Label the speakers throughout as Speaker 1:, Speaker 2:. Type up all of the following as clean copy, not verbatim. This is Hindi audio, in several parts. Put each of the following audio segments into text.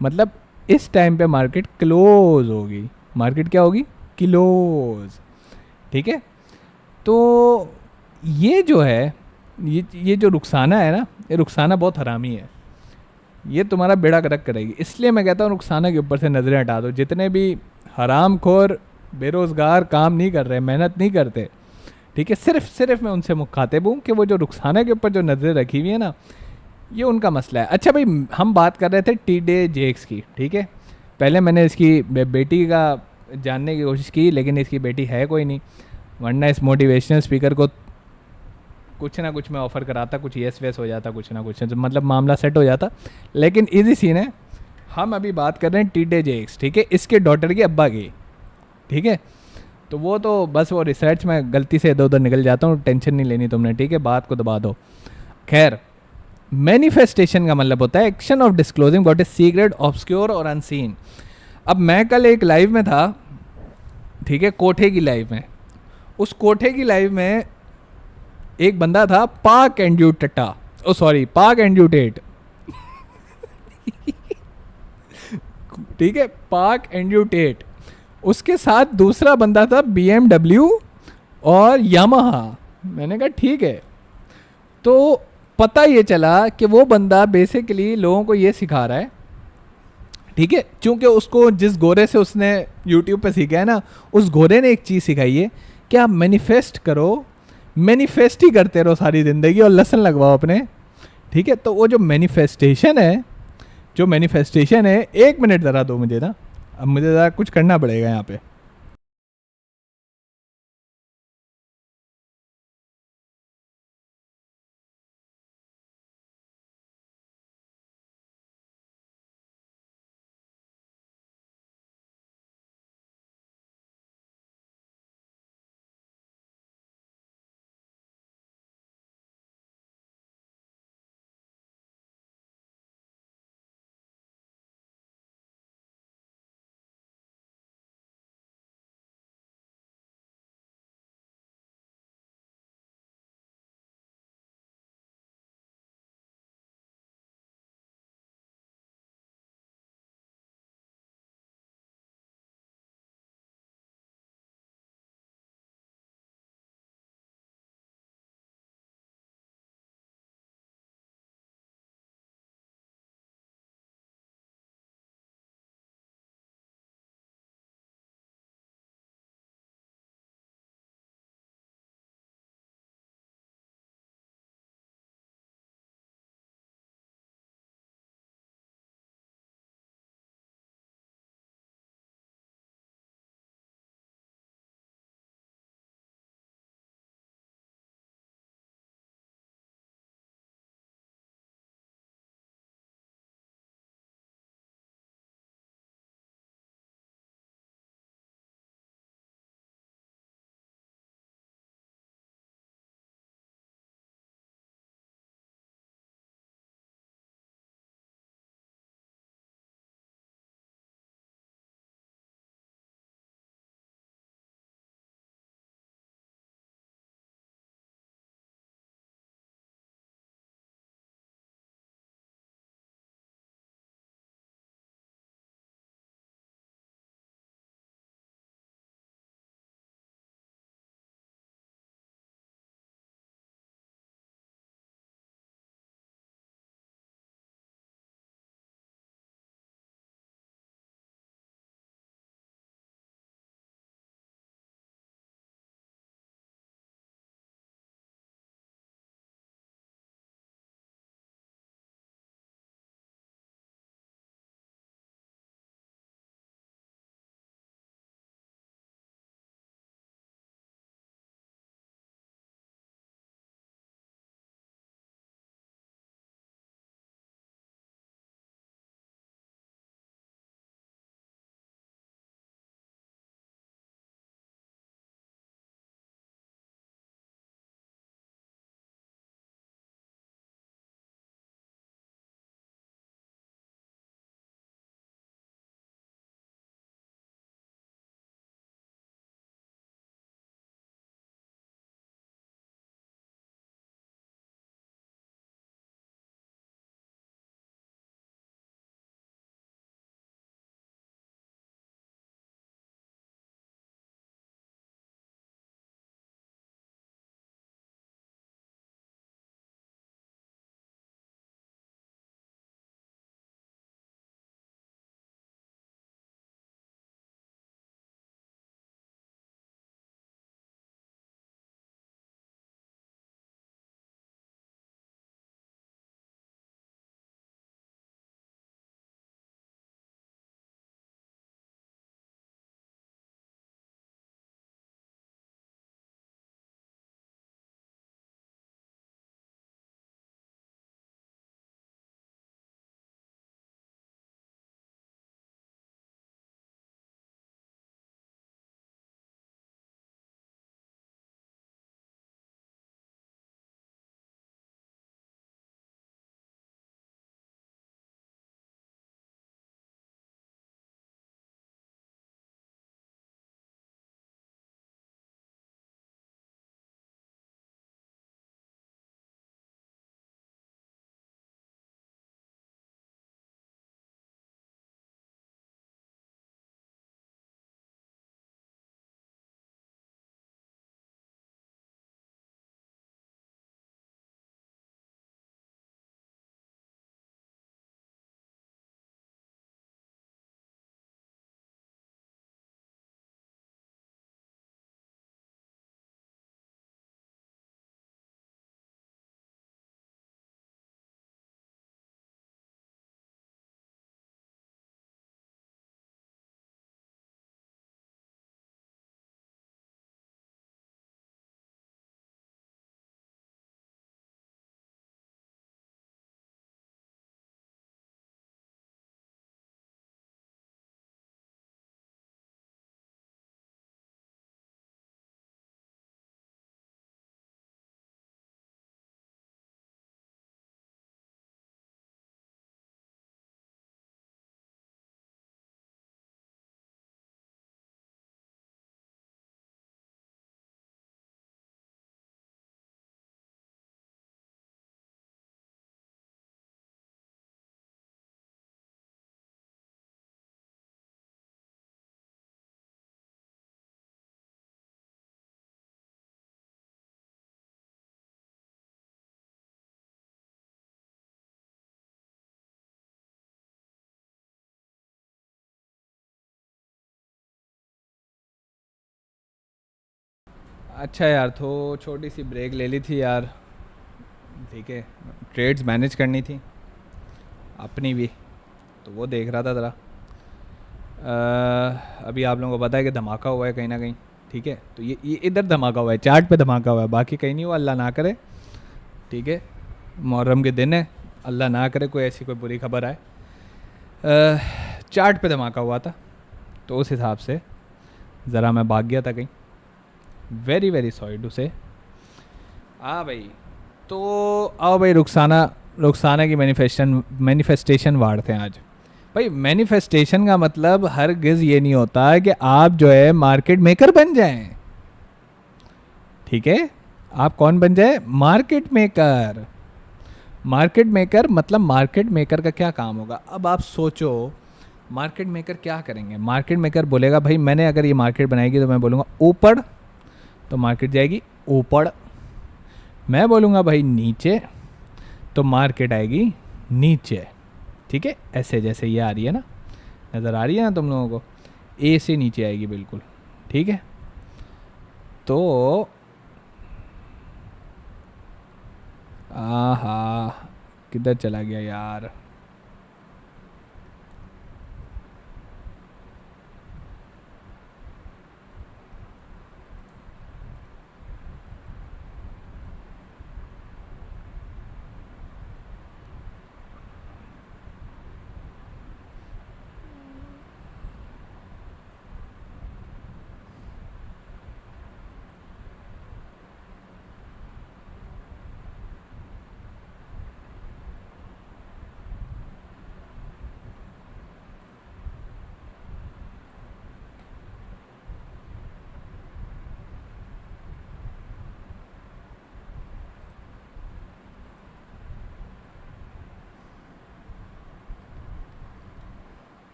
Speaker 1: मतलब इस टाइम पे मार्केट क्लोज होगी, मार्केट क्या होगी, क्लोज। ठीक है। तो ये जो है, ये जो रुखसाना है ना, ये रुखसाना बहुत हरामी है, ये तुम्हारा बेड़ा गर्क करेगी। इसलिए मैं कहता हूँ रुखसाना के ऊपर से नजरें हटा दो। जितने भी हराम खोर बेरोजगार काम नहीं कर रहे, मेहनत नहीं करते, ठीक है, सिर्फ सिर्फ मैं उनसे मुखातिब हूँ कि वो जो रुखसाना के ऊपर जो नजरें रखी हुई है ना, ये उनका मसला है। अच्छा भाई, हम बात कर रहे थे टी डे जेक्स की, ठीक है। पहले मैंने इसकी बेटी का जानने की कोशिश की, लेकिन इसकी बेटी है कोई नहीं, वरना इस मोटिवेशनल स्पीकर को कुछ ना कुछ मैं ऑफर कराता, कुछ येस वेस हो जाता, कुछ ना कुछ, तो मतलब मामला सेट हो जाता। लेकिन इजी सीन है, हम अभी बात कर रहे हैं टी डे जेक्स, ठीक है, इसके डॉटर की अब्बा की। ठीक है। तो वो तो बस वो रिसर्च में गलती से इधर उधर निकल जाता हूँ, टेंशन नहीं लेनी तुमने, ठीक है, बात को दबा दो। खैर, मैनिफेस्टेशन का मतलब होता है action of disclosing what is secret, obscure और अनसीन। अब मैं कल एक लाइव में था, ठीक है, कोठे की लाइव में। उस कोठे की लाइव में एक बंदा था, पाक एंड्रू टट्टा, ओ सॉरी, पाक एंड्रू टेट, ठीक है, पाक एंड्रू टेट। उसके साथ दूसरा बंदा था BMW और यामाहा। मैंने कहा ठीक है। तो पता ये चला कि वो बंदा बेसिकली लोगों को ये सिखा रहा है, ठीक है, क्योंकि उसको जिस गोरे से उसने यूट्यूब पे सीखा है ना, उस गोरे ने एक चीज़ सिखाई है कि आप मैनिफेस्ट करो, मैनिफेस्ट ही करते रहो सारी ज़िंदगी और लसन लगवाओ अपने। ठीक है। तो वो जो मैनिफेस्टेशन है, जो मैनिफेस्टेशन है, एक मिनट ज़रा दो मुझे ना, अब मुझे ज़रा कुछ करना पड़ेगा यहाँ पे। अच्छा यार, तो छोटी सी ब्रेक ले ली थी यार, ठीक है, ट्रेड्स मैनेज करनी थी अपनी भी, तो वो देख रहा था ज़रा। अभी आप लोगों को पता है कि धमाका हुआ है कहीं ना कहीं, ठीक है, तो ये इधर धमाका हुआ है, चार्ट पे धमाका हुआ है, बाकी कहीं नहीं हुआ, अल्लाह ना करे, ठीक है, मुहर्रम के दिन है, अल्लाह ना करे कोई ऐसी कोई बुरी खबर आए। चार्ट पे धमाका हुआ था, तो उस हिसाब से ज़रा मैं भाग गया था कहीं, वेरी वेरी सॉरी टू से। हाँ भाई, तो आओ भाई, रुखसाना की मैनिफेस्टेशन वार्ड थे आज। भाई मैनिफेस्टेशन का मतलब हर गिज़ ये नहीं होता है कि आप जो है मार्केट मेकर बन जाएं, ठीक है, आप कौन बन जाए, मार्केट मेकर। मार्केट मेकर मतलब मार्केट मेकर का क्या काम होगा, अब आप सोचो मार्केट मेकर क्या करेंगे। मार्केट मेकर बोलेगा भाई मैंने अगर ये मार्केट बनाएगी तो मैं बोलूँगा ऊपर, तो मार्केट जाएगी ऊपर। मैं बोलूँगा भाई नीचे, तो मार्केट आएगी नीचे, ठीक है, ऐसे जैसे ये आ रही है ना, नज़र आ रही है ना तुम लोगों को, ए से नीचे आएगी बिल्कुल, ठीक है। तो आहा, किधर चला गया यार,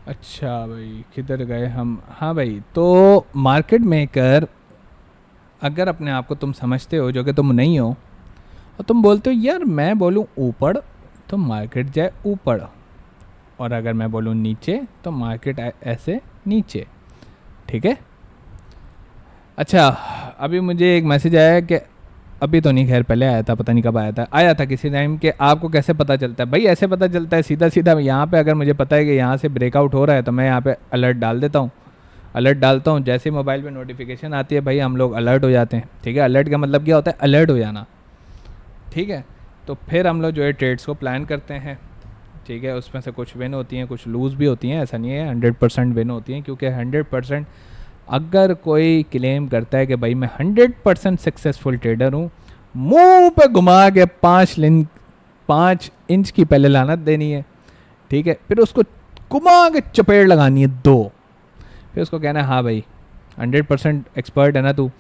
Speaker 1: अच्छा भाई किधर गए हम। हाँ भाई, तो मार्केट मेकर अगर अपने आप को तुम समझते हो जो कि तुम नहीं हो, और तुम बोलते हो यार मैं बोलूँ ऊपर तो मार्केट जाए ऊपर, और अगर मैं बोलूँ नीचे तो मार्केट ऐसे नीचे, ठीक है। अच्छा, अभी मुझे एक मैसेज आया कि अभी तो नहीं, खैर पहले आया था, पता नहीं कब आया था किसी टाइम, कि आपको कैसे पता चलता है। भाई ऐसे पता चलता है सीधा सीधा, यहाँ पे अगर मुझे पता है कि यहाँ से ब्रेकआउट हो रहा है तो मैं यहाँ पे अलर्ट डाल देता हूँ, अलर्ट डालता हूँ, जैसे ही मोबाइल पे नोटिफिकेशन आती है भाई हम लोग अलर्ट हो जाते हैं, ठीक है। अलर्ट का मतलब क्या होता है, अलर्ट हो जाना, ठीक है। तो फिर हम लोग जो है ट्रेड्स को प्लान करते हैं, ठीक है, उसमें से कुछ विन होती हैं, कुछ लूज़ भी होती हैं, ऐसा नहीं है 100% विन होती हैं, क्योंकि 100% अगर कोई क्लेम करता है कि भाई मैं 100% सक्सेसफुल ट्रेडर हूँ, मुंह पे घुमा के 5 इंच की पहले लानत देनी है, ठीक है, फिर उसको घुमा के चपेट लगानी है 2, फिर उसको कहना है हाँ भाई 100% एक्सपर्ट है ना तू,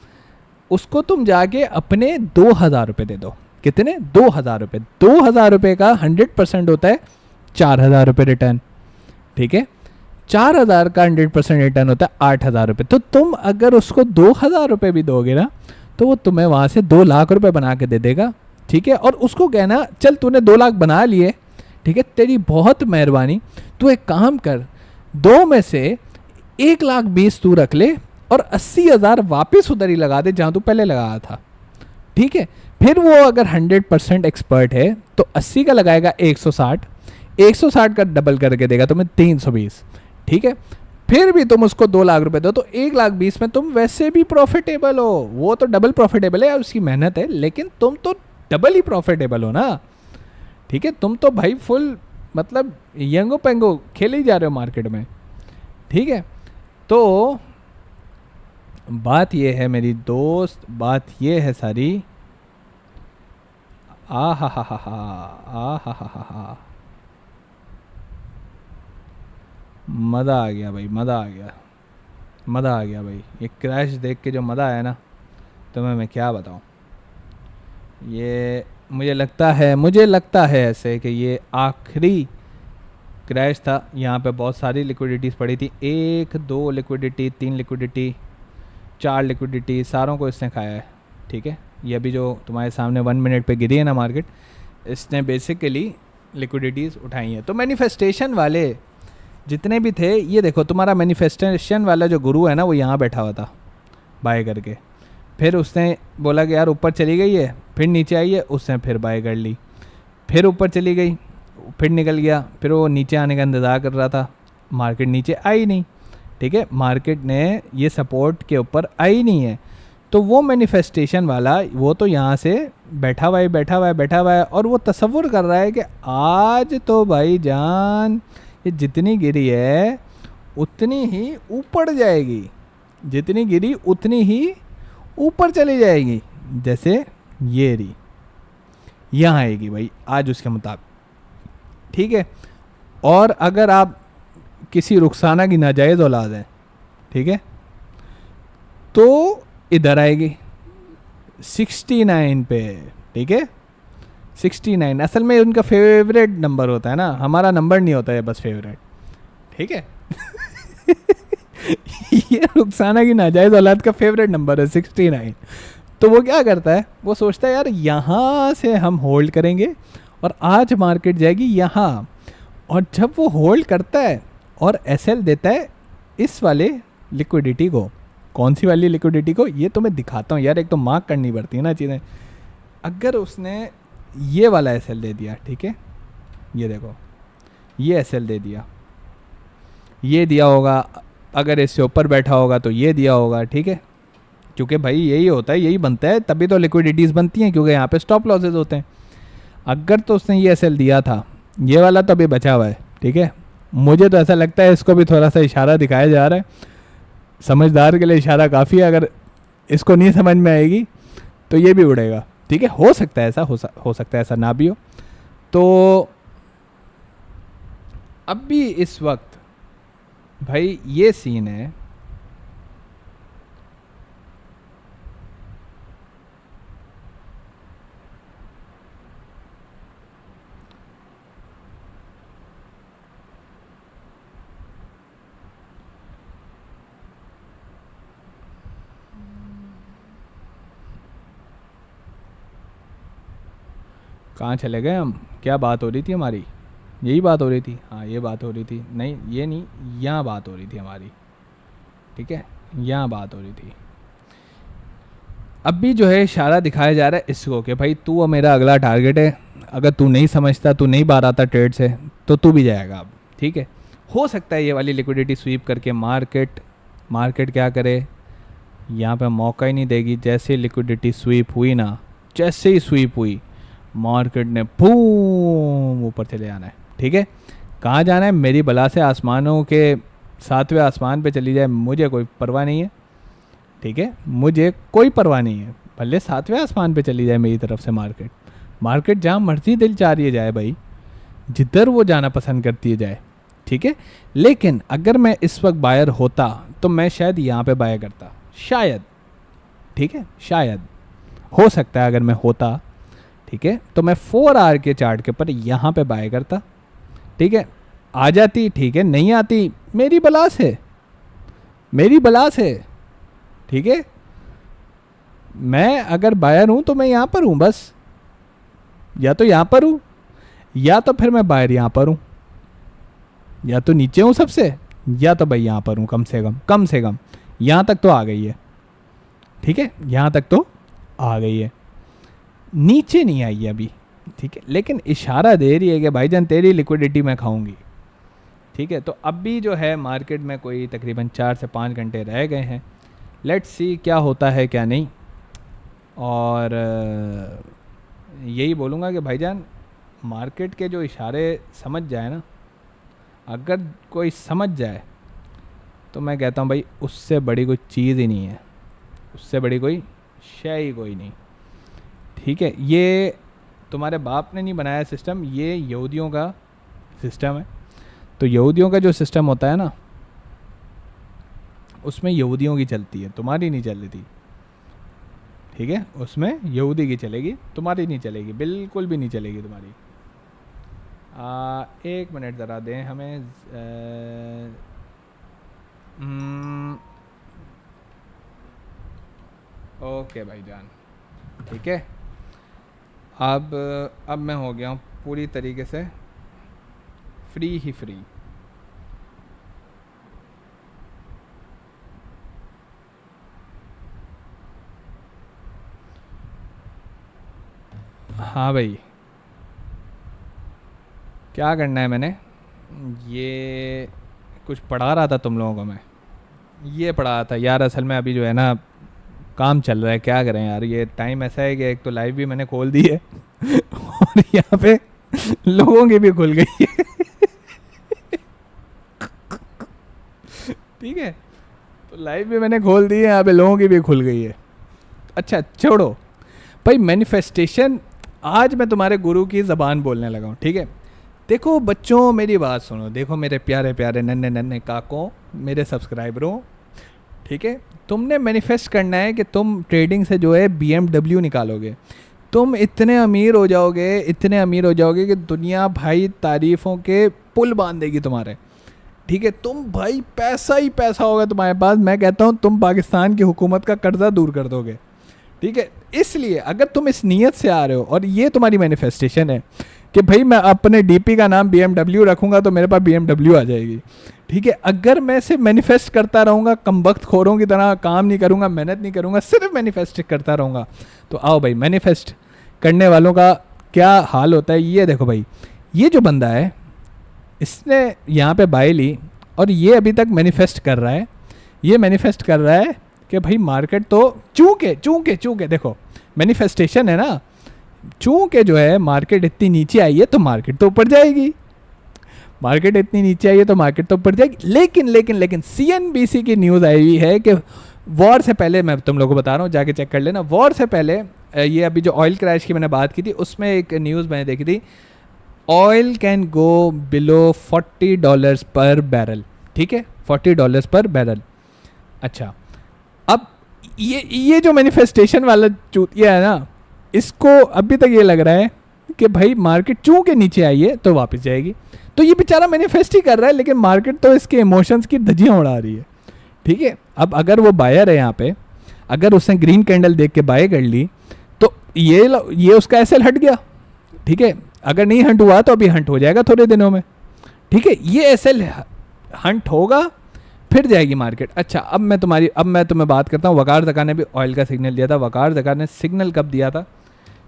Speaker 1: उसको तुम जाके अपने 2,000 रुपये दे दो। कितने, 2,000 रुपये। 2,000 रुपये का 100% होता है 4,000 रुपये रिटर्न, ठीक है। 4,000 का 100% रिटर्न होता है 8,000 रुपये। तो तुम अगर उसको 2,000 रुपये भी दोगे ना, तो वो तुम्हें वहाँ से 2,00,000 रुपये बना के दे देगा, ठीक है। और उसको कहना चल तूने 2,00,000 बना लिए, ठीक है, तेरी बहुत मेहरबानी, तू एक काम कर, 2 में से 1,20,000 तू रख ले और 80,000 वापस उधर ही लगा दे जहाँ तू पहले लगाया था, ठीक है। फिर वो अगर 100% एक्सपर्ट है तो 80 का लगाएगा 160, 160 का डबल करके देगा तुम्हें 320, ठीक है। फिर भी तुम उसको 2,00,000 रुपए दो, तो 1,20,000 में तुम वैसे भी प्रॉफिटेबल हो, वो तो डबल प्रॉफिटेबल है, उसकी मेहनत है, लेकिन तुम तो डबल ही प्रॉफिटेबल हो ना, ठीक है। तुम तो भाई फुल मतलब यंगो पेंगो खेले ही जा रहे हो मार्केट में, ठीक है। तो बात ये है मेरी दोस्त, बात ये है सारी, आ हा हा हा हा, आ हा हा हा हा, मज़ा आ गया भाई, मज़ा आ गया, मज़ा आ गया भाई। ये क्रैश देख के जो मज़ा आया ना, तुम्हें मैं क्या बताऊँ। ये मुझे लगता है ऐसे कि ये आखिरी क्रैश था। यहाँ पे बहुत सारी लिक्विडिटीज़ पड़ी थी, 1 2 लिक्विडिटी, 3 लिक्विडिटी, 4 लिक्विडिटी, सारों को इसने खाया है, ठीक है। ये अभी जो तुम्हारे सामने 1 मिनट पे गिरी है ना मार्केट, इसने बेसिकली लिक्विडिटीज़ उठाई हैं। तो मैनिफेस्टेशन वाले जितने भी थे, ये देखो तुम्हारा मैनिफेस्टेशन वाला जो गुरु है ना, वो यहाँ बैठा हुआ था, बाय करके। फिर उसने बोला कि यार ऊपर चली गई है, फिर नीचे आई है, उसने फिर बाय कर ली। फिर ऊपर चली गई, फिर निकल गया, फिर वो नीचे आने का इंतज़ार कर रहा था, मार्केट नीचे आई नहीं। ठीक है, मार्केट ने ये सपोर्ट के ऊपर आई नहीं है, तो वो मैनिफेस्टेशन वाला वो तो यहाँ से बैठा हुआ है, बैठा हुआ है, बैठा हुआ है, और वो तसव्वुर कर रहा है कि आज तो भाई जान ये जितनी गिरी है उतनी ही ऊपर जाएगी, जितनी गिरी उतनी ही ऊपर चली जाएगी। जैसे ये रही यहाँ आएगी भाई आज उसके मुताबिक। ठीक है, और अगर आप किसी रुखसाना की नाजायज़ औलाद है, ठीक है, तो इधर आएगी 69 पे। ठीक है, 69 असल में उनका फेवरेट नंबर होता है ना, हमारा नंबर नहीं होता है बस फेवरेट। ठीक है ये रुखसाना की नाजायज़ औलाद का फेवरेट नंबर है 69। तो वो क्या करता है, वो सोचता है यार यहाँ से हम होल्ड करेंगे और आज मार्केट जाएगी यहाँ, और जब वो होल्ड करता है और एसएल देता है इस वाले लिक्विडिटी को। कौन सी वाली लिक्विडिटी को, ये तो मैं दिखाता हूँ यार, एक तो मार्क करनी पड़ती है ना चीज़ें। अगर उसने ये वाला एसएल दे दिया, ठीक है, ये देखो ये एसएल दे दिया, ये दिया होगा, अगर इससे ऊपर बैठा होगा तो ये दिया होगा। ठीक है, क्योंकि भाई यही होता है, यही बनता है, तभी तो लिक्विडिटीज़ बनती हैं, क्योंकि यहाँ पे स्टॉप लॉसेज होते हैं। अगर तो उसने ये एसएल दिया था, ये वाला तो अभी बचा हुआ है। ठीक है, मुझे तो ऐसा लगता है इसको भी थोड़ा सा इशारा दिखाया जा रहा है, समझदार के लिए इशारा काफ़ी है, अगर इसको नहीं समझ में आएगी तो ये भी उड़ेगा। ठीक है, हो सकता है ऐसा, हो सकता है ऐसा ना भी हो। तो अब भी इस वक्त भाई ये सीन है, कहाँ चले गए हम, क्या बात हो रही थी हमारी, यही बात हो रही थी, हाँ ये बात हो रही थी, नहीं ये नहीं, यहाँ बात हो रही थी हमारी। ठीक है, यहाँ बात हो रही थी। अब भी जो है इशारा दिखाया जा रहा है इसको कि भाई तू वो मेरा अगला टारगेट है, अगर तू नहीं समझता, तू नहीं बाहर आता ट्रेड से, तो तू भी जाएगा अब। ठीक है, हो सकता है ये वाली लिक्विडिटी स्वीप करके मार्केट क्या करे, यहाँ पे मौका ही नहीं देगी। जैसे लिक्विडिटी स्वीप हुई ना, जैसे ही स्वीप हुई, मार्केट ने बूम ऊपर चले जाना है। ठीक है, कहाँ जाना है, मेरी बला से आसमानों के 7वें आसमान पे चली जाए, मुझे कोई परवाह नहीं है। ठीक है, मुझे कोई परवाह नहीं है, भले 7वें आसमान पे चली जाए मेरी तरफ से मार्केट जहाँ मर्जी दिल चाह रही है जाए भाई, जिधर वो जाना पसंद करती है जाए। ठीक है, लेकिन अगर मैं इस वक्त बायर होता तो मैं शायद यहाँ पे बाय करता, शायद। ठीक है, शायद हो सकता है अगर मैं होता, ठीक है, तो मैं 4 आवर के चार्ट के ऊपर यहाँ पे बाय करता। ठीक है, आ जाती, ठीक है, नहीं आती मेरी बला से, मेरी बला से। ठीक है, मैं अगर बायर हूँ तो मैं यहाँ पर हूँ बस, या तो यहाँ पर हूँ, या तो फिर मैं बायर यहाँ पर हूँ, या तो नीचे हूँ सबसे, या तो भाई यहाँ पर हूँ, कम से कम यहाँ तक तो आ गई है। ठीक है, यहाँ तक तो आ गई है, नीचे नहीं आई है अभी। ठीक है, लेकिन इशारा दे रही है कि भाईजान तेरी लिक्विडिटी मैं खाऊंगी। ठीक है, तो अब भी जो है मार्केट में कोई तकरीबन 4 से 5 घंटे रह गए हैं, लेट्स सी क्या होता है क्या नहीं। और यही बोलूँगा कि भाईजान मार्केट के जो इशारे समझ जाए ना, अगर कोई समझ जाए तो मैं कहता हूँ भाई उससे बड़ी कोई चीज़ ही नहीं है, उससे बड़ी कोई शय ही कोई नहीं। ठीक है, ये तुम्हारे बाप ने नहीं बनाया सिस्टम, ये यहूदियों का सिस्टम है। तो यहूदियों का जो सिस्टम होता है ना, उसमें यहूदियों की चलती है, तुम्हारी नहीं चल रही थी। ठीक है, उसमें यहूदी की चलेगी, तुम्हारी नहीं चलेगी, बिल्कुल भी नहीं चलेगी तुम्हारी। 1 मिनट ज़रा दें हमें। ओके भाईजान, ठीक है, अब मैं हो गया हूँ पूरी तरीके से फ्री। हाँ भाई, क्या करना है मैंने, ये कुछ पढ़ा रहा था तुम लोगों को मैं, ये पढ़ा रहा था यार। असल में अभी जो है ना काम चल रहा है, क्या करें यार, ये टाइम ऐसा है कि एक तो लाइव भी मैंने खोल दी है और यहाँ पे लोगों की भी खुल गई है ठीक है, तो लाइव भी मैंने खोल दी है, यहाँ पे लोगों की भी खुल गई है। अच्छा छोड़ो भाई, मैनिफेस्टेशन, आज मैं तुम्हारे गुरु की ज़बान बोलने लगा हूँ, ठीक है। देखो बच्चों, मेरी बात सुनो, देखो मेरे प्यारे प्यारे नन्हे नन्हे काकों, मेरे सब्सक्राइबरों, ठीक है। तुमने मैनिफेस्ट करना है कि तुम ट्रेडिंग से जो है BMW निकालोगे, तुम इतने अमीर हो जाओगे, इतने अमीर हो जाओगे कि दुनिया भाई तारीफ़ों के पुल बांध देगी तुम्हारे, ठीक है। तुम भाई पैसा ही पैसा होगा तुम्हारे पास, मैं कहता हूँ तुम पाकिस्तान की हुकूमत का कर्जा दूर कर दोगे, ठीक है। इसलिए अगर तुम इस नीयत से आ रहे हो और ये तुम्हारी मैनिफेस्टेशन है कि भाई मैं अपने DP का नाम BMW रखूँगा तो मेरे पास BMW आ जाएगी, ठीक है। अगर मैं सिर्फ मैनिफेस्ट करता रहूँगा, कमबख्त खोरों की तरह काम नहीं करूँगा, मेहनत नहीं करूँगा, सिर्फ मैनिफेस्ट करता रहूँगा, तो आओ भाई, मैनिफेस्ट करने वालों का क्या हाल होता है ये देखो भाई। ये जो बंदा है इसने यहाँ पे बाय ली और ये अभी तक मैनिफेस्ट कर रहा है, ये मैनिफेस्ट कर रहा है कि भाई मार्केट तो चूंकि देखो मैनिफेस्टेशन है ना, चूंकि जो है मार्केट इतनी नीचे आई है तो मार्केट तो ऊपर जाएगी, मार्केट इतनी नीचे आई है तो मार्केट तो ऊपर जाएगी। लेकिन CNBC की न्यूज़ आई हुई है कि वॉर से पहले, मैं तुम लोगों को बता रहा हूँ, जाके चेक कर लेना, वॉर से पहले ये अभी जो ऑयल क्रैश की मैंने बात की थी उसमें एक न्यूज़ मैंने देखी थी, ऑयल कैन गो बिलो $40 पर बैरल, ठीक है, $40 पर बैरल। अच्छा, अब ये जो मैनिफेस्टेशन वाला चूतिया है ना, इसको अभी तक ये लग रहा है कि भाई मार्केट चूंकि नीचे आई है तो वापस जाएगी, तो ये बेचारा मैनिफेस्ट ही कर रहा है, लेकिन मार्केट तो इसके इमोशंस की धज्जियाँ उड़ा रही है, ठीक है। अब अगर वो बायर है यहाँ पे, अगर उसने ग्रीन कैंडल देख के बाय कर ली तो ये उसका एसएल हट गया, ठीक है। अगर नहीं हंट हुआ तो अभी हंट हो जाएगा थोड़े दिनों में, ठीक है। ये एसएल हंट होगा फिर जाएगी मार्केट। अच्छा, अब मैं तुम्हें बात करता हूँ, वकार ज़का ने भी ऑयल का सिग्नल दिया था। वकार ज़का ने सिग्नल कब दिया था?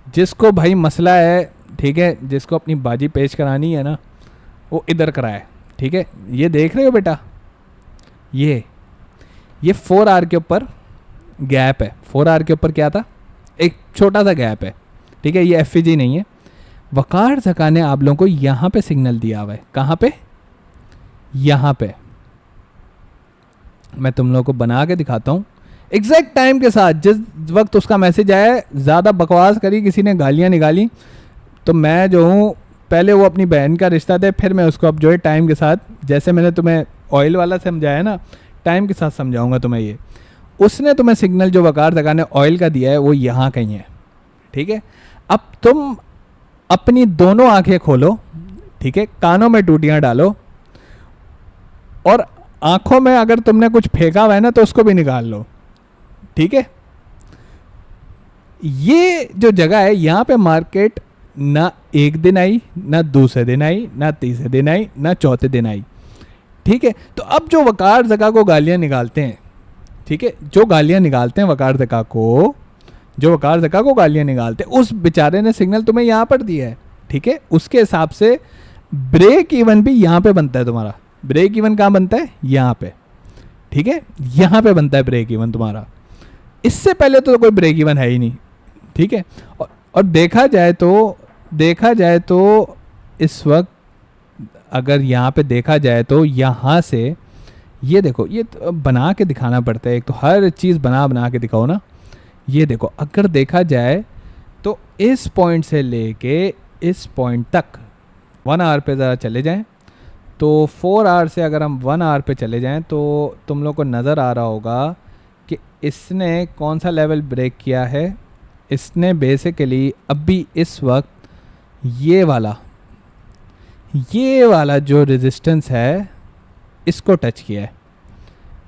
Speaker 1: जिसको भाई मसला है, ठीक है, जिसको अपनी बाजी पेश करानी है ना, वो इधर कराए, ठीक है। ये देख रहे हो बेटा, ये 4 आवर के ऊपर गैप है, 4 आवर के ऊपर क्या था, एक छोटा सा गैप है, ठीक है। ये FVG नहीं है। वकार ज़का ने आप लोगों को यहाँ पे सिग्नल दिया हुआ है, कहाँ पे, यहाँ पे मैं तुम लोगों को बना के दिखाता हूँ एग्जैक्ट टाइम के साथ, जिस वक्त उसका मैसेज आया। ज़्यादा बकवास करी, किसी ने गालियाँ निकाली, तो मैं जो हूँ, पहले वो अपनी बहन का रिश्ता थे, फिर मैं उसको अब जो है टाइम के साथ, जैसे मैंने तुम्हें ऑयल वाला समझाया ना, टाइम के साथ समझाऊंगा तुम्हें। ये उसने तुम्हें सिग्नल जो वकार ज़का ने ऑयल का दिया है वो यहाँ कहीं है, ठीक है। अब तुम अपनी दोनों आंखें खोलो, ठीक है, कानों में टूटियाँ डालो, और आंखों में अगर तुमने कुछ फेंका हुआ है ना तो उसको भी निकाल लो, ठीक है। ये जो जगह है यहाँ पे मार्केट ना एक दिन आई, ना दूसरे दिन आई, ना तीसरे दिन आई, ना चौथे दिन आई, ठीक है। तो अब जो वकार ज़का को गालियाँ निकालते हैं, ठीक है, जो गालियाँ निकालते हैं वकार ज़का को, जो वकार ज़का को गालियाँ निकालते हैं, उस बेचारे ने सिग्नल तुम्हें यहाँ पर दिया है, ठीक है। उसके हिसाब से ब्रेक इवन भी यहाँ पे बनता है तुम्हारा। ब्रेक इवन कहाँ बनता है? यहाँ पे, ठीक है, यहाँ पे बनता है ब्रेक इवन तुम्हारा। इससे पहले तो कोई ब्रेक इवन है ही नहीं, ठीक है। और देखा जाए तो इस वक्त अगर यहाँ पे देखा जाए तो यहाँ से ये देखो, ये तो बना के दिखाना पड़ता है, एक तो हर चीज़ बना के दिखाओ ना। ये देखो, अगर देखा जाए तो इस पॉइंट से लेके इस पॉइंट तक 1 आवर पे ज़रा चले जाएं, तो 4 आवर से अगर हम 1 आवर पे चले जाएं तो तुम लोग को नज़र आ रहा होगा कि इसने कौन सा लेवल ब्रेक किया है। इसने बेसिकली अभी इस वक्त ये वाला जो रेजिस्टेंस है इसको टच किया है,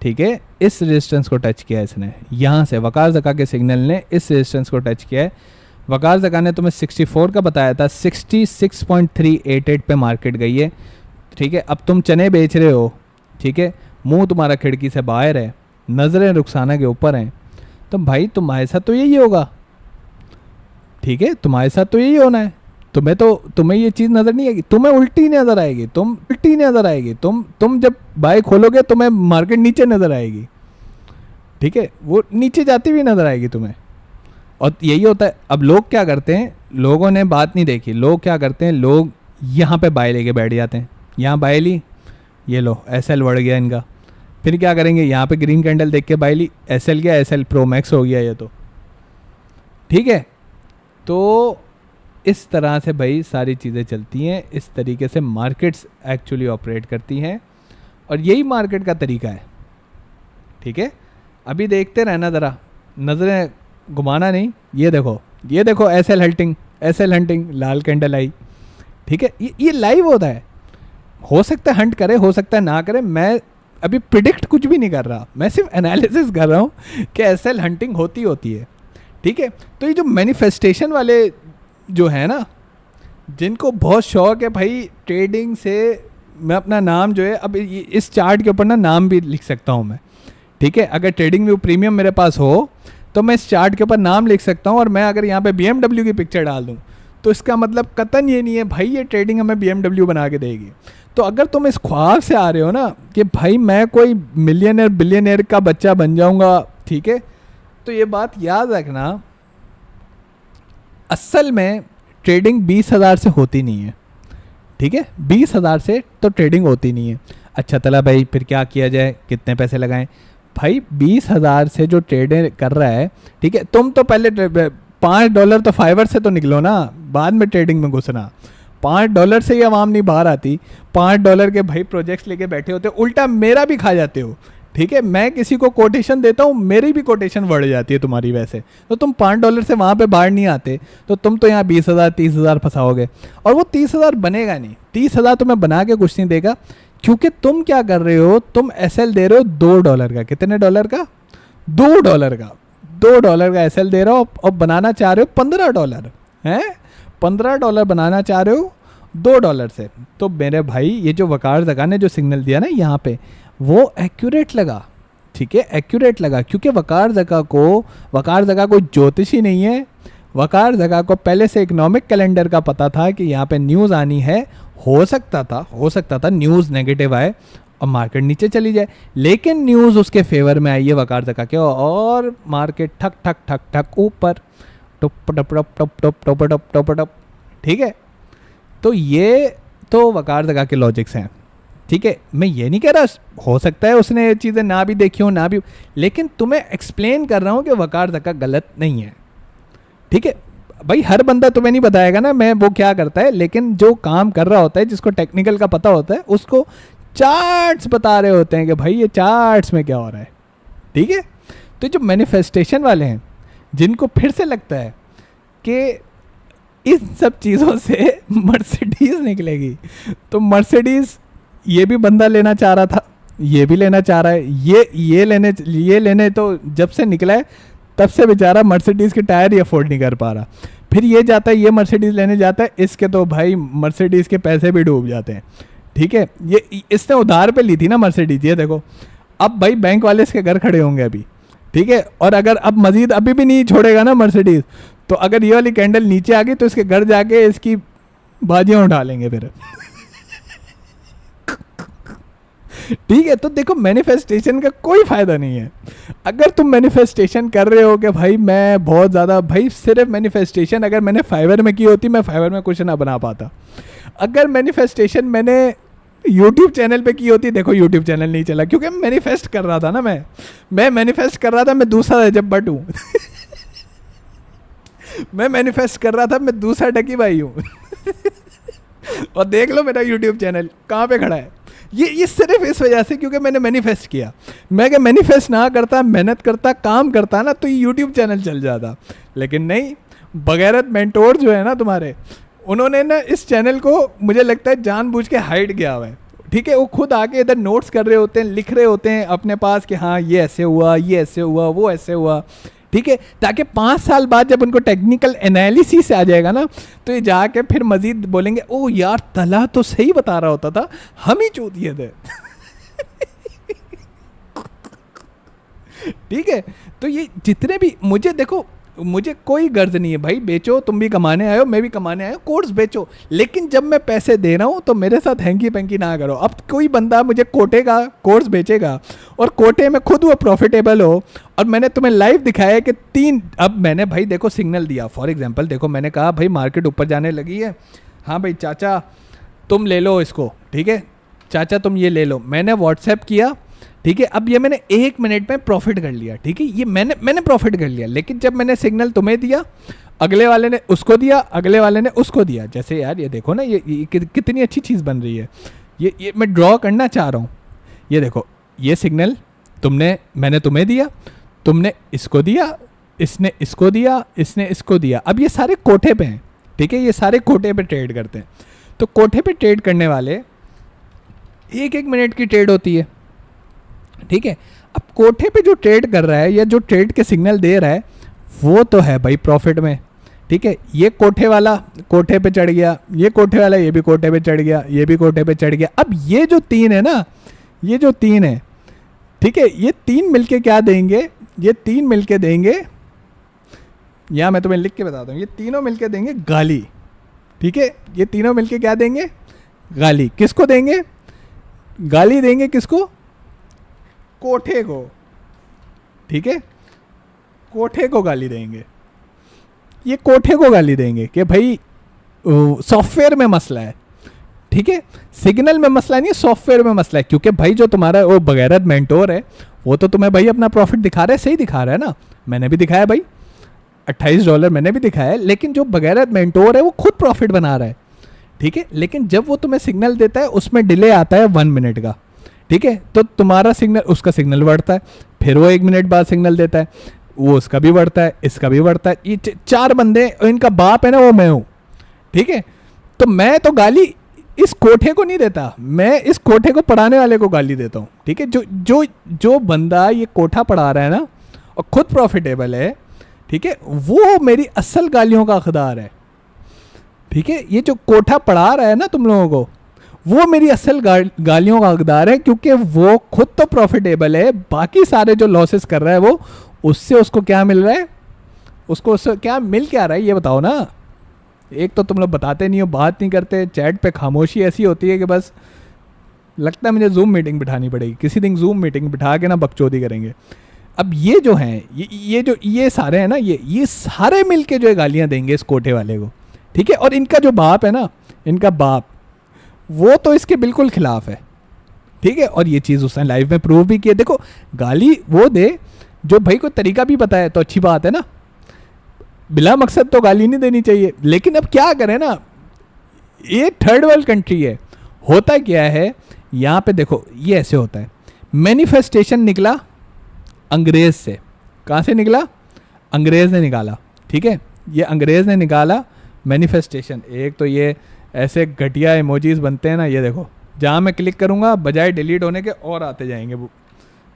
Speaker 1: ठीक है। इस रेजिस्टेंस को टच किया है इसने, यहाँ से वकार ज़का के सिग्नल ने इस रेजिस्टेंस को टच किया है। वकार ज़का ने तुम्हें 64 का बताया था, 66.388 पे मार्केट गई है, ठीक है। अब तुम चने बेच रहे हो, ठीक है, मुंह तुम्हारा खिड़की से बाहर है, नज़रें रुखसाना के ऊपर हैं, तो भाई तुम्हारे साथ तो यही होगा। ठीक है, तुम्हारे साथ तो यही होना है। तुम्हें ये चीज़ नज़र नहीं आएगी, तुम्हें उल्टी नज़र आएगी, तुम जब बाय खोलोगे तुम्हें मार्केट नीचे नज़र आएगी, ठीक है, वो नीचे जाती हुई नज़र आएगी तुम्हें। और यही होता है। अब लोग क्या करते हैं, लोगों ने बात नहीं देखी, लोग क्या करते हैं, लोग यहाँ पे बाय लेके बैठ जाते हैं, यहाँ बाय ली, ये लो एसएल बढ़ गया इनका, फिर क्या करेंगे, यहाँ पे ग्रीन कैंडल देख के बाय ली, एसएल क्या, एसएल प्रो मैक्स हो गया ये तो, ठीक है। तो इस तरह से भाई सारी चीज़ें चलती हैं, इस तरीके से मार्केट्स एक्चुअली ऑपरेट करती हैं, और यही मार्केट का तरीका है, ठीक है। अभी देखते रहना ज़रा, नज़रें घुमाना नहीं। ये देखो एसएल हंटिंग लाल कैंडल आई, ठीक है। ये लाइव होता है, हो सकता है हंट करे, हो सकता है ना करे, मैं अभी प्रिडिक्ट कुछ भी नहीं कर रहा, मैं सिर्फ एनालिसिस कर रहा हूँ कि एसएल हंटिंग होती है, ठीक है। तो ये जो मैनिफेस्टेशन वाले जो है ना, जिनको बहुत शौक है भाई ट्रेडिंग से, मैं अपना नाम जो है अब इस चार्ट के ऊपर ना नाम भी लिख सकता हूँ मैं, ठीक है। अगर ट्रेडिंग व्यू प्रीमियम मेरे पास हो तो मैं इस चार्ट के ऊपर नाम लिख सकता हूँ, और मैं अगर यहाँ पे BMW की पिक्चर डाल दूँ तो इसका मतलब कतन ये नहीं है भाई ये ट्रेडिंग हमें BMW बना के देगी। तो अगर तुम इस ख्वाब से आ रहे हो ना कि भाई मैं कोई मिलियनर बिलियनर का बच्चा बन जाऊँगा, ठीक है, तो ये बात याद रखना, असल में ट्रेडिंग 20,000 से होती नहीं है, ठीक है। 20,000 से तो ट्रेडिंग होती नहीं है। अच्छा चला भाई, फिर क्या किया जाए, कितने पैसे लगाएं भाई। 20,000 से जो ट्रेड कर रहा है, ठीक है, तुम तो पहले $5 तो फाइवर से तो निकलो ना, बाद में ट्रेडिंग में घुसना। $5 से ही आवाम नहीं बाहर आती, $5 के भाई प्रोजेक्ट्स लेके बैठे होते, उल्टा मेरा भी खा जाते हो, ठीक है। मैं किसी को कोटेशन देता हूँ, मेरी भी कोटेशन बढ़ जाती है तुम्हारी वैसे, तो तुम $5 से वहाँ पे बाहर नहीं आते, तो तुम तो यहाँ 20,000 30,000 फंसाओगे, और वो 30,000 बनेगा नहीं। 30,000 तुम्हें बना के कुछ नहीं देगा, क्योंकि तुम क्या कर रहे हो, तुम एसएल दे रहे हो $2 का, कितने डॉलर का, $2 का, $2 का एसएल दे रहे हो, और बनाना चाह रहे हो $15 हैं, $15 बनाना चाह रहे हो $2 से। तो मेरे भाई ये जो वकार जगह ने जो सिग्नल दिया ना यहाँ पे, वो एक्यूरेट लगा, ठीक है, एक्यूरेट लगा, क्योंकि वकार जगह कोई ज्योतिषी नहीं है। वकार जगह को पहले से इकोनॉमिक कैलेंडर का पता था कि यहाँ पे न्यूज़ आनी है, हो सकता था न्यूज़ नेगेटिव आए और मार्केट नीचे चली जाए, लेकिन न्यूज़ उसके फेवर में आई है वकार जगह के, और मार्केट ठक ठक ठक ठक ऊपर टप टप टप टप टप टप टप टप टप, ठीक है। तो ये तो वकार जगह के लॉजिक्स हैं, ठीक है। मैं ये नहीं कह रहा हो सकता है उसने ये चीज़ें ना भी देखी हो, ना भी, लेकिन तुम्हें एक्सप्लेन कर रहा हूँ कि वकार जगह गलत नहीं है, ठीक है भाई। हर बंदा तुम्हें नहीं बताएगा ना मैं वो क्या करता है, लेकिन जो काम कर रहा होता है, जिसको टेक्निकल का पता होता है, उसको चार्ट्स बता रहे होते हैं कि भाई ये चार्ट्स में क्या हो रहा है, ठीक है। तो जो मैनिफेस्टेशन वाले हैं, जिनको फिर से लगता है कि इन सब चीज़ों से मर्सिडीज़ निकलेगी, तो मर्सिडीज़ ये भी बंदा लेना चाह रहा था, ये भी लेना चाह रहा है, ये लेने तो जब से निकला है तब से बेचारा मर्सिडीज़ के टायर ही अफोर्ड नहीं कर पा रहा। फिर ये जाता है, ये मर्सिडीज़ लेने जाता है, इसके तो भाई मर्सिडीज़ के पैसे भी डूब जाते हैं, ठीक है। ये इसने उधार पे ली थी ना मर्सिडीज़, ये देखो अब भाई बैंक वाले इसके घर खड़े होंगे अभी, ठीक है। और अगर अब मजीद अभी भी नहीं छोड़ेगा ना मर्सिडीज़, तो अगर ये वाली कैंडल नीचे आ गई तो इसके घर जाके इसकी बाजियाँ उठा लेंगे फिर ठीक है। तो देखो मैनिफेस्टेशन का कोई फ़ायदा नहीं है। अगर तुम मैनिफेस्टेशन कर रहे हो कि भाई मैं बहुत ज़्यादा, भाई सिर्फ मैनिफेस्टेशन अगर मैंने फाइवर में की होती, मैं फाइवर में कुछ ना बना पाता। अगर मैनिफेस्टेशन मैंने यूट्यूब चैनल पे की होती, देखो यूट्यूब चैनल नहीं चला, क्योंकि मैनिफेस्ट कर रहा था ना, मैं मैनिफेस्ट कर रहा था मैं दूसरा जब बट हूँ मैं मैनिफेस्ट कर रहा था मैं दूसरा डकी भाई हूँ और देख लो मेरा यूट्यूब चैनल कहाँ पे खड़ा है। ये सिर्फ इस वजह से क्योंकि मैंने मैनिफेस्ट किया। मैं अगर मैनिफेस्ट ना करता, मेहनत करता, काम करता ना, तो ये यूट्यूब चैनल चल जाता। लेकिन नहीं, बगैरत मेंटोर जो है ना तुम्हारे, उन्होंने ना इस चैनल को मुझे लगता है जानबूझ के हाइड किया हुआ है, ठीक है। वो खुद आके इधर नोट्स कर रहे होते हैं, लिख रहे होते हैं अपने पास कि हाँ ये ऐसे हुआ, ये ऐसे हुआ, वो ऐसे हुआ, ठीक है, ताकि 5 साल बाद जब उनको टेक्निकल एनालिसिस आ जाएगा ना, तो ये जाके फिर मजीद बोलेंगे ओ यार तला तो सही बता रहा होता था, हम ही चूतिए थे ठीक है। तो ये जितने भी मुझे देखो मुझे कोई गर्ज नहीं है भाई, बेचो, तुम भी कमाने आए हो, मैं भी कमाने आया हूँ, कोर्स बेचो, लेकिन जब मैं पैसे दे रहा हूँ तो मेरे साथ हैंकी पैंकी ना करो। अब कोई बंदा मुझे कोटे का कोर्स बेचेगा और कोटे में खुद वो प्रॉफिटेबल हो, और मैंने तुम्हें लाइव दिखाया है कि अब मैंने भाई देखो सिग्नल दिया, फॉर एग्जाम्पल देखो मैंने कहा भाई मार्केट ऊपर जाने लगी है, हाँ भाई चाचा तुम ले लो इसको, ठीक है चाचा तुम ये ले लो, मैंने व्हाट्सएप किया, ठीक है। अब ये मैंने 1 मिनट में प्रॉफिट कर लिया, ठीक है, ये मैंने प्रॉफिट कर लिया। लेकिन जब मैंने सिग्नल तुम्हें दिया, अगले वाले ने उसको दिया, अगले वाले ने उसको दिया, जैसे यार ये देखो ना, ये कितनी अच्छी चीज़ बन रही है, ये मैं ड्रॉ करना चाह रहा हूँ। ये देखो, ये सिग्नल मैंने तुम्हें दिया, तुमने इसको दिया, इसने इसको दिया, इसने इसको दिया। अब ये सारे कोठे पे हैं, ठीक है, ये सारे कोठे पे ट्रेड करते हैं। तो कोठे पे ट्रेड करने वाले 1-1 मिनट की ट्रेड होती है, ठीक है। अब कोठे पे जो ट्रेड कर रहा है या जो ट्रेड के सिग्नल दे रहा है वो तो है भाई प्रॉफिट में, ठीक है। ये कोठे वाला कोठे पे चढ़ गया, ये कोठे वाला ये भी कोठे पे चढ़ गया, ये भी कोठे पे चढ़ गया। अब ये जो 3 है ना, ये जो 3 है, ठीक है, ये 3 मिलके क्या देंगे, ये 3 मिलके देंगे, या मैं तुम्हें लिख के बताता हूँ, ये तीनों मिलके देंगे गाली, ठीक है। ये तीनों मिलके क्या देंगे, गाली। किसको देंगे, गाली देंगे किसको, कोठे को, ठीक है, कोठे को गाली देंगे। ये कोठे को गाली देंगे कि भाई सॉफ्टवेयर में मसला है, ठीक है, सिग्नल में मसला नहीं है, सॉफ्टवेयर में मसला है। क्योंकि भाई जो तुम्हारा वो बगैरत मेंटोर है वो तो तुम्हें भाई अपना प्रॉफिट दिखा रहा है, सही दिखा रहा है ना, मैंने भी दिखाया भाई $28 मैंने भी दिखाया है, लेकिन जो बगैरत मेंटोर है वो खुद प्रॉफिट बना रहा है, ठीक है। लेकिन जब वो तुम्हें सिग्नल देता है उसमें डिले आता है 1 मिनट का, ठीक है, तो तुम्हारा सिग्नल, उसका सिग्नल बढ़ता है, फिर वो 1 मिनट बाद सिग्नल देता है, वो उसका भी बढ़ता है, इसका भी बढ़ता है। ये 4 बंदे, इनका बाप है ना वो मैं हूँ, ठीक है। तो मैं तो गाली इस कोठे को नहीं देता, मैं इस कोठे को पढ़ाने वाले को गाली देता हूँ, ठीक है। जो बंदा ये कोठा पढ़ा रहा है ना और खुद प्रॉफिटेबल है, ठीक है, वो मेरी असल गालियों का हकदार है, ठीक है। ये जो कोठा पढ़ा रहा है ना तुम लोगों को, वो मेरी असल गालियों का हकदार है, क्योंकि वो खुद तो प्रॉफिटेबल है, बाकी सारे जो लॉसेस कर रहा है वो, उससे उसको क्या मिल रहा है, उससे क्या मिल क्या रहा है ये बताओ ना। एक तो तुम लोग बताते नहीं हो, बात नहीं करते, चैट पे खामोशी ऐसी होती है कि बस लगता है मुझे जूम मीटिंग बिठानी पड़ेगी, किसी दिन जूम मीटिंग बिठा के ना बकचोदी करेंगे। अब ये जो हैं, ये सारे हैं ना, ये सारे मिलके जो है गालियाँ देंगे इस कोठे वाले को, ठीक है। और इनका जो बाप है ना, इनका बाप, वो तो इसके बिल्कुल खिलाफ है, ठीक है। और ये चीज़ उसने लाइव में प्रूव भी किया। देखो, गाली वो दे जो भाई को तरीका भी पता है तो अच्छी बात है ना, बिला मकसद तो गाली नहीं देनी चाहिए। लेकिन अब क्या करें ना, ये थर्ड वर्ल्ड कंट्री है, होता क्या है यहाँ पे देखो, ये ऐसे होता है, मैनिफेस्टेशन निकला अंग्रेज से। कहाँ से निकला, अंग्रेज ने निकाला, ठीक है, ये अंग्रेज ने निकाला मैनिफेस्टेशन। एक तो ये ऐसे घटिया इमोजीज बनते हैं ना, ये देखो, जहाँ मैं क्लिक करूँगा बजाय डिलीट होने के और आते जाएंगे,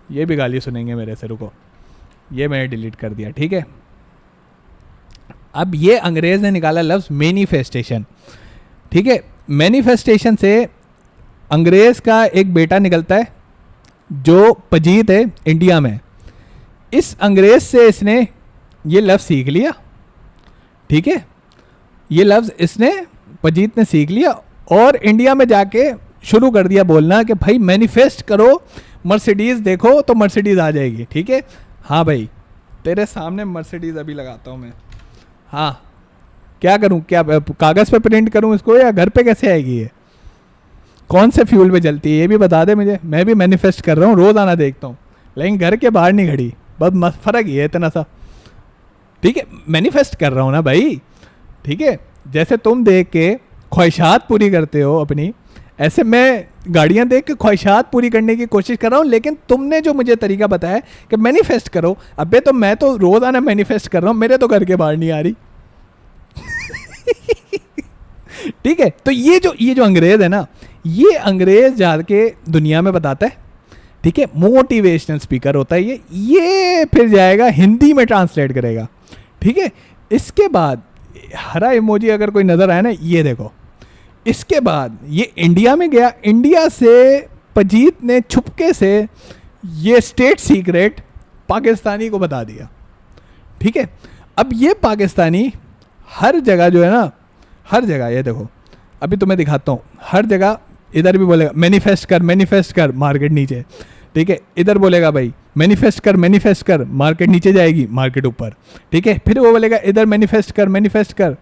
Speaker 1: ये भी गाली सुनेंगे मेरे से, रुको, ये मैंने डिलीट कर दिया, ठीक है। अब ये अंग्रेज ने निकाला लफ्ज़ मैनिफेस्टेशन, ठीक है। मैनिफेस्टेशन से अंग्रेज का एक बेटा निकलता है जो पजीत है इंडिया में, इस अंग्रेज से इसने ये लफ्ज़ सीख लिया, ठीक है, ये लफ्ज़ इसने पजीत ने सीख लिया और इंडिया में जाके शुरू कर दिया बोलना कि भाई मैनिफेस्ट करो, मर्सिडीज़ देखो तो मर्सिडीज़ आ जाएगी, ठीक है। हाँ भाई, तेरे सामने मर्सिडीज़ अभी लगाता हूँ मैं, हाँ, क्या करूँ, क्या कागज़ पे प्रिंट करूँ इसको या घर पे कैसे आएगी ये, कौन से फ्यूल पे चलती है ये भी बता दे मुझे। मैं भी मैनिफेस्ट कर रहा हूँ, रोज़ाना देखता हूँ, लेकिन घर के बाहर नहीं खड़ी, बस फ़र्क ही है इतना सा, ठीक है। मैनिफेस्ट कर रहा हूँ ना भाई, ठीक है। जैसे तुम देख के ख्वाहिशात पूरी करते हो अपनी, ऐसे मैं गाड़ियाँ देख के ख्वाहिशात पूरी करने की कोशिश कर रहा हूँ। लेकिन तुमने जो मुझे तरीका बताया कि मैनिफेस्ट करो, अबे तो मैं तो रोज़ाना मैनिफेस्ट कर रहा हूँ, मेरे तो घर के बाहर नहीं आ रही ठीक है। तो ये जो अंग्रेज़ है ना, ये अंग्रेज़ जाके दुनिया में बताता है, ठीक है, मोटिवेशनल स्पीकर होता है ये फिर जाएगा हिंदी में ट्रांसलेट करेगा, ठीक है। इसके बाद हरा इमोजी अगर कोई नज़र आया ना, ये देखो, इसके बाद ये इंडिया में गया, इंडिया से पजीत ने छुपके से ये स्टेट सीक्रेट पाकिस्तानी को बता दिया, ठीक है। अब ये पाकिस्तानी हर जगह जो है ना, हर जगह, ये देखो अभी तुम्हें दिखाता हूँ, हर जगह इधर भी बोलेगा मैनिफेस्ट कर मार्केट नीचे, ठीक है, इधर बोलेगा भाई मैनिफेस्ट कर मार्केट नीचे जाएगी, मार्केट ऊपर, ठीक है, फिर वो बोलेगा इधर मैनिफेस्ट कर,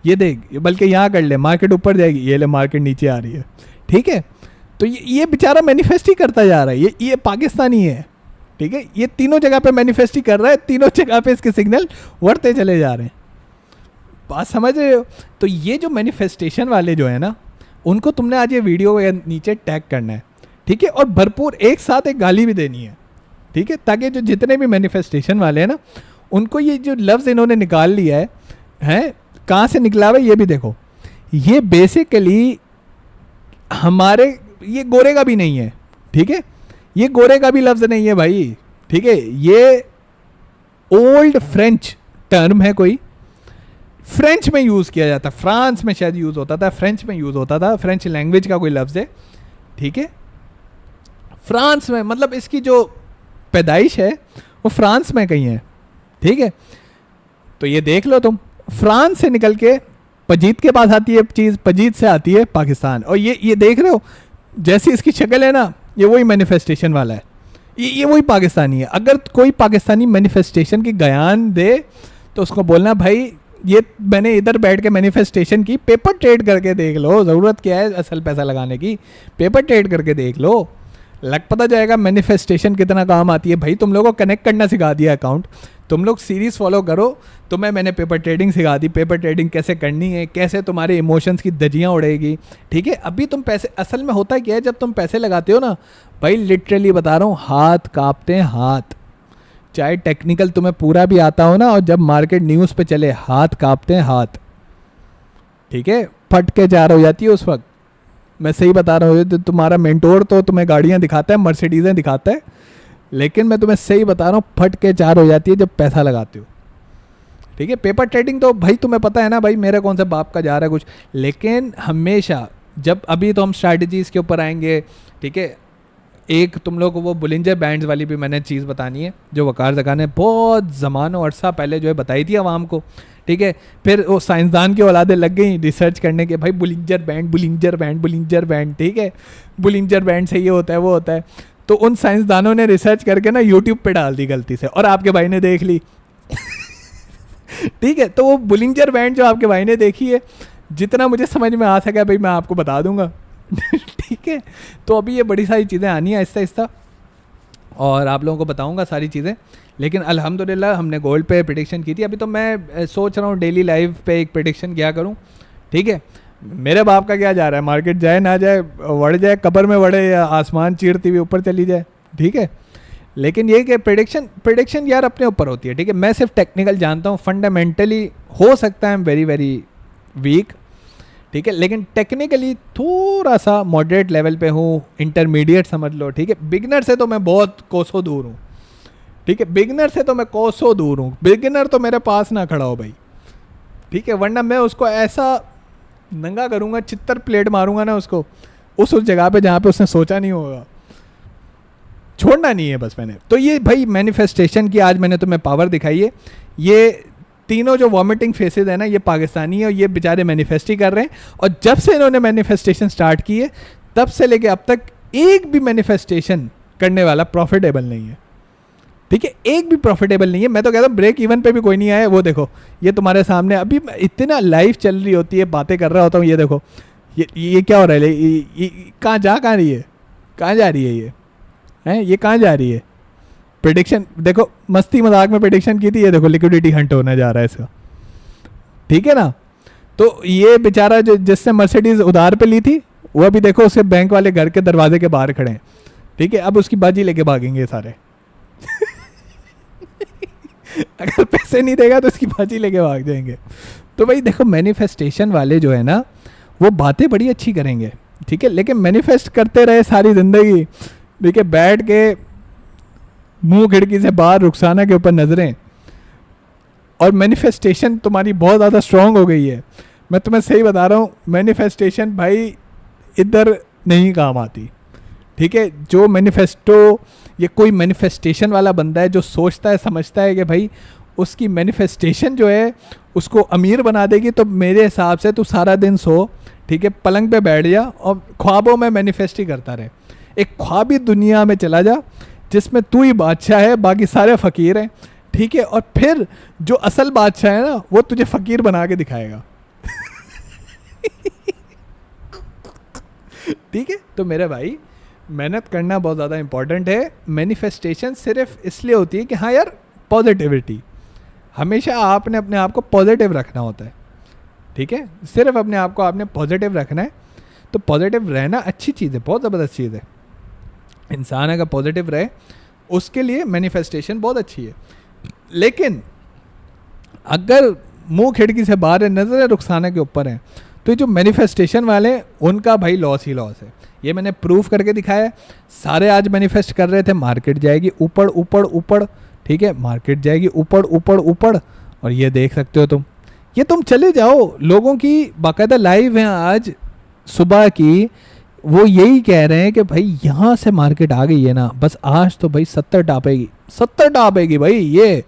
Speaker 1: ये देख, बल्कि यहाँ कर ले, मार्केट ऊपर जाएगी, ये ले मार्केट नीचे आ रही है, ठीक है। तो ये बेचारा मैनिफेस्ट ही करता जा रहा है, ये पाकिस्तानी है, ठीक है, ये तीनों जगह पे मैनिफेस्ट ही कर रहा है, तीनों जगह पे इसके सिग्नल बढ़ते चले जा रहे हैं, बात समझ रहे हो। तो ये जो मैनिफेस्टेशन वाले जो है ना, उनको तुमने आज ये वीडियो के नीचे टैग करना है, ठीक है, और भरपूर एक साथ एक गाली भी देनी है, ठीक है, ताकि जो जितने भी मैनिफेस्टेशन वाले हैं ना, उनको ये जो लफ्ज़ इन्होंने निकाल लिया है कहाँ से निकला हुआ है ये भी देखो। ये बेसिकली हमारे, ये गोरे का भी नहीं है, ठीक है, ये गोरे का भी लफ्ज़ नहीं है भाई, ठीक है, ये ओल्ड फ्रेंच टर्म है, कोई फ्रेंच में यूज़ किया जाता, फ्रांस में शायद यूज़ होता था, फ्रेंच में यूज़ होता था, फ्रेंच लैंग्वेज का कोई लफ्ज़ है, ठीक है, फ्रांस में, मतलब इसकी जो पैदाइश है वो फ्रांस में कहीं है, ठीक है। तो ये देख लो तुम, फ्रांस से निकल के पजीत के पास आती है चीज़, पजीत से आती है पाकिस्तान, और ये देख रहे हो जैसी इसकी शक्ल है ना, ये वही मैनिफेस्टेशन वाला है, ये वही पाकिस्तानी है। अगर कोई पाकिस्तानी मैनिफेस्टेशन की बयान दे तो उसको बोलना भाई ये मैंने इधर बैठ के मैनिफेस्टेशन की, पेपर ट्रेड करके देख लो, ज़रूरत क्या है असल पैसा लगाने की, पेपर ट्रेड करके देख लो, लग पता जाएगा मैनिफेस्टेशन कितना काम आती है। भाई तुम लोगों को कनेक्ट करना सिखा दिया अकाउंट, तुम लोग सीरीज़ फॉलो करो, तुम्हें मैंने पेपर ट्रेडिंग सिखा दी, पेपर ट्रेडिंग कैसे करनी है, कैसे तुम्हारे इमोशंस की धज्जियाँ उड़ेगी, ठीक है। अभी तुम पैसे, असल में होता क्या है जब तुम पैसे लगाते हो ना भाई, लिटरली बता रहा हूँ, हाथ कांपते हैं, हाथ, चाहे टेक्निकल तुम्हें पूरा भी आता हो ना, और जब मार्केट न्यूज़ पे चले हाथ कांपते हैं, हाथ, ठीक है, फट के जार हो जाती है उस वक्त। मैं सही बता रहा हूँ, तो तुम्हारा मेंटोर तो तुम्हें गाड़ियाँ दिखाता है, मर्सिडीज़ें दिखाता है, लेकिन मैं तुम्हें सही बता रहा हूँ, फट के चार हो जाती है जब पैसा लगाते हो, ठीक है। पेपर ट्रेडिंग तो भाई तुम्हें पता है ना भाई, मेरे कौन सा बाप का जा रहा है कुछ, लेकिन हमेशा जब, अभी तो हम स्ट्रैटेजीज़ के ऊपर आएंगे, ठीक है, एक तुम लोग को वो बुलिंजर बैंड्स वाली भी मैंने चीज़ बतानी है, जो वकार ज़का ने बहुत ज़मानों अरसा पहले जो है बताई थी आवाम को, ठीक है। फिर वो साइंसदान की औलादें लग गई रिसर्च करने के, भाई बुलिंजर बैंड, ठीक है, बुलिंजर बैंड से ये होता है वो होता है, तो उन साइंसदानों ने रिसर्च करके ना यूट्यूब पे डाल दी गलती से, और आपके भाई ने देख ली ठीक है। तो वो बुलिंजर बैंड जो आपके भाई ने देखी है, जितना मुझे समझ में आ सका भाई मैं आपको बता दूंगा ठीक है। तो अभी ये बड़ी सारी चीज़ें आनी है आहिस्ता आहिस्ता, और आप लोगों को बताऊंगा सारी चीज़ें। लेकिन अल्हम्दुलिल्लाह हमने गोल्ड पे प्रेडिक्शन की थी, अभी तो मैं सोच रहा हूँ डेली लाइव पे एक प्रेडिक्शन क्या करूँ, ठीक है। मेरे बाप का क्या जा रहा है, मार्केट जाए ना जाए, बढ़ जाए कब्र में बढ़े, या आसमान चीरती हुई ऊपर चली जाए, ठीक है। लेकिन ये कि प्रेडिक्शन यार अपने ऊपर होती है, ठीक है। मैं सिर्फ टेक्निकल जानता हूँ, फंडामेंटली हो सकता है I am very very weak, ठीक है, लेकिन टेक्निकली थोड़ा सा मॉडरेट लेवल पे हूँ, इंटरमीडिएट समझ लो, ठीक है। बिगनर से तो मैं बहुत कोसों दूर हूँ, ठीक है, बिगनर से तो मैं कोसों दूर हूँ, बिगनर तो मेरे पास ना खड़ा हो भाई, ठीक है, वरना मैं उसको ऐसा नंगा करूँगा, चित्तर प्लेट मारूंगा ना उसको, उस जगह पे जहाँ पे उसने सोचा नहीं होगा, छोड़ना नहीं है बस मैंने। तो ये भाई मैनिफेस्टेशन की आज मैंने तुम्हें पावर दिखाई है। ये तीनों जो वॉमिटिंग फेसेस है ना, ये पाकिस्तानी है, और ये बेचारे मैनिफेस्ट ही कर रहे हैं, और जब से इन्होंने मैनिफेस्टेशन स्टार्ट की है तब से लेके अब तक एक भी मैनिफेस्टेशन करने वाला प्रॉफिटेबल नहीं है, ठीक है, एक भी प्रॉफिटेबल नहीं है। मैं तो कहता हूँ ब्रेक इवन पे भी कोई नहीं आया। वो देखो ये तुम्हारे सामने अभी इतना लाइव चल रही होती है, बातें कर रहा होता हूँ, ये देखो ये क्या हो रहा है, ये कहाँ जा रही है, कहाँ जा रही है, ये है, ये कहाँ जा रही है। प्रेडिक्शन देखो, मस्ती मजाक में प्रेडिक्शन की थी, ये देखो लिक्विडिटी हंट होने जा रहा है इसका, ठीक है ना। तो ये बेचारा जो जिससे मर्सिडीज उधार पे ली थी, वो अभी देखो उसके बैंक वाले घर के दरवाजे के बाहर खड़े हैं, ठीक है, अब उसकी बाजी लेके भागेंगे सारे अगर पैसे नहीं देगा तो उसकी बाजी लेके भाग जाएंगे। तो भाई देखो मैनिफेस्टेशन वाले जो है ना, वो बातें बड़ी अच्छी करेंगे, ठीक है, लेकिन मैनिफेस्ट करते रहे सारी ज़िंदगी, ठीक है, बैठ के मुंह खिड़की से बाहर रुखसाना के ऊपर नजरें, और मैनिफेस्टेशन तुम्हारी बहुत ज़्यादा स्ट्रांग हो गई है। मैं तुम्हें सही बता रहा हूँ, मैनिफेस्टेशन भाई इधर नहीं काम आती, ठीक है। जो मैनिफेस्टो, ये कोई मैनिफेस्टेशन वाला बंदा है जो सोचता है समझता है कि भाई उसकी मैनिफेस्टेशन जो है उसको अमीर बना देगी। तो मेरे हिसाब से तू सारा दिन सो, ठीक है, पलंग पे बैठ जा और ख्वाबों में मैनिफेस्ट ही करता रहे। एक ख्वाबी दुनिया में चला जा जिसमें तू ही बादशाह है, बाकी सारे फ़कीर हैं, ठीक है। और फिर जो असल बादशाह है ना वो तुझे फ़कीर बना के दिखाएगा। ठीक है। तो मेरे भाई मेहनत करना बहुत ज़्यादा इंपॉर्टेंट है। मैनिफेस्टेशन सिर्फ इसलिए होती है कि हाँ यार पॉजिटिविटी, हमेशा आपने अपने आप को पॉजिटिव रखना होता है, ठीक है। सिर्फ अपने आप को आपने पॉजिटिव रखना है। तो पॉजिटिव रहना अच्छी चीज़ है, बहुत ज़बरदस्त चीज़ है। इंसान अगर पॉजिटिव रहे उसके लिए मैनिफेस्टेशन बहुत अच्छी है। लेकिन अगर मुंह खिड़की से बाहर है, नज़र रुखसाना के ऊपर है, तो ये जो मैनिफेस्टेशन वाले हैं उनका भाई लॉस ही लॉस है। ये मैंने प्रूफ करके दिखाया है। सारे आज मैनिफेस्ट कर रहे थे मार्केट जाएगी ऊपर ऊपर ऊपर, ठीक है, मार्केट जाएगी ऊपर ऊपर ऊपर, और ये देख सकते हो तुम, ये तुम चले जाओ, लोगों की बाकायदा लाइव है आज सुबह की, वो यही कह रहे हैं कि भाई यहाँ से मार्केट आ गई है ना, बस आज तो भाई 70 टापेगी, 70 टापेगी भाई, ये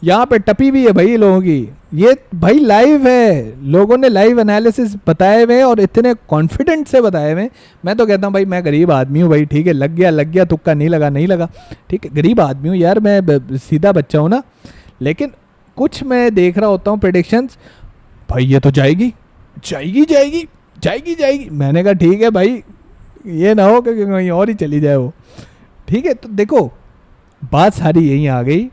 Speaker 1: यहाँ पे टपी भी है भाई लोगों की। ये भाई लाइव है, लोगों ने लाइव एनालिसिस बताए हुए और इतने कॉन्फिडेंट से बताए हुए। मैं तो कहता हूँ भाई मैं गरीब आदमी हूँ भाई, ठीक है, लग गया तुक्का, नहीं लगा नहीं लगा, ठीक है, गरीब आदमी हूँ यार, मैं सीधा बच्चा हूँ ना। लेकिन कुछ मैं देख रहा होता हूँ प्रेडिक्शंस, भाई ये तो जाएगी जाएगी जाएगी जाएगी जाएगी। मैंने कहा ठीक है भाई, ये ना हो कि कहीं और ही चली जाए वो, ठीक है। तो देखो बात सारी यहीं आ गई